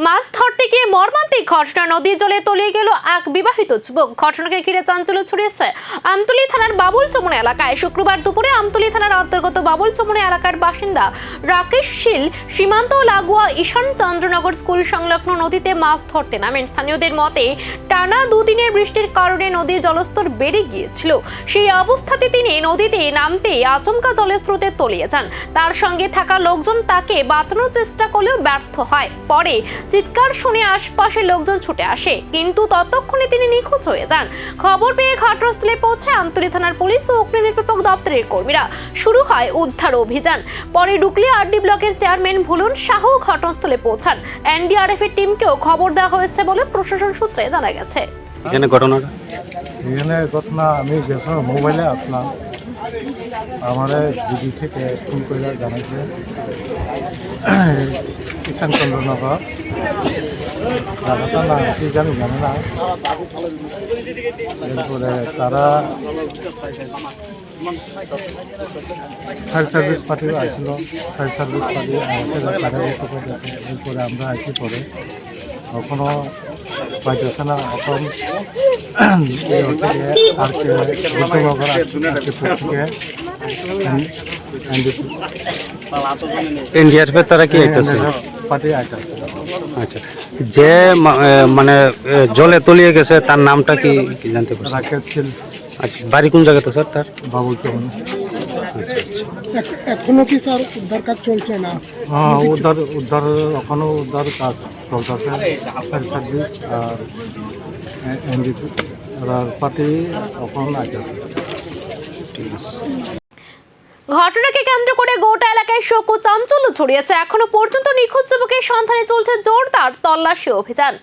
মাছ ধরতে গিয়ে মর্মান্তিক ঘটনা, নদীর জলে তলিয়ে গেল এক বিবাহিত যুবক। ঘটনাকে ঘিরে চাঞ্চল্য ছড়িয়েছে আমতলী থানার বাবুলচমুনি এলাকায়। শুক্রবার দুপুরে আমতলী থানার অন্তর্গত বাবুলচমুনি এলাকার বাসিন্দা রাকেশ শীল সীমান্ত লাগোয়া ঈশান চন্দ্রনগর স্কুল সংলগ্ন নদীতে মাছ ধরতে নামেন। স্থানীয়দের মতে টানা দুদিনের বৃষ্টির কারণে নদীর জলস্তর বেড়ে গিয়েছিল। সেই অবস্থাতে তিনি নদীতে নামতে আচমকা জলের স্রোতে তলিয়ে যান। তার সঙ্গে থাকা লোকজন তাকে বাঁচানোর চেষ্টা করলেও ব্যর্থ হয়। পরে চিৎকার শুনে আশপাশের লোকজন ছুটে আসে, কিন্তু ততক্ষণে তিনি নিখোঁজ হয়ে যান। খবর পেয়ে ঘটনাস্থলে পৌঁছে আমতলী থানার পুলিশ ও অগ্নি নির্বাপক দপ্তরের কর্মীরা। শুরু হয় উদ্ধার অভিযান। পরে ডুকলি আরডি ব্লকের চেয়ারম্যান ভুলন শাহ ঘটনাস্থলে পৌঁছান। এনডিআরএফ এর টিমকেও খবর দেওয়া হয়েছে বলে প্রশাসন সূত্রে জানা গেছে। এখানে ঘটনা আমি যখন মোবাইলে আসলাম, আমার দিদি থেকে ফোন করে জানাইছে ঈশান চন্দ্রনগর জায়গাটা না কি জানে না। এরপরে তারা ফায়ার সার্ভিস পার্টি আসছিল। ফায়ার সার্ভিস পার্টি এরপরে আমরা আসি পরে কখনো পাইতেছে না। এখন এনডিআরএফ তারা কি পার্টি আচ্ছা, যে মানে জলে তলিয়ে গেছে তার নামটা কি জানতে পারছেন? রাকেশ শীল। আচ্ছা, বাড়ি কোন জায়গাতে স্যার তার? বাবুলচমুনি। এখনো কি স্যার উদ্ধার কাজ চলছে না? হ্যাঁ, উদ্ধার এখনো উদ্ধার কাজ চলতেছে। ফায়ার সার্ভিস আর এনডিপি পার্টি এখন আসতেছে। ঘটনাকে কেন্দ্র করে গোটা এলাকায় শোক ও চাঞ্চল্য ছড়িয়েছে। এখনো পর্যন্ত নিখোঁজ যুবকের সন্ধানে চলছে জোরদার তল্লাশি অভিযান।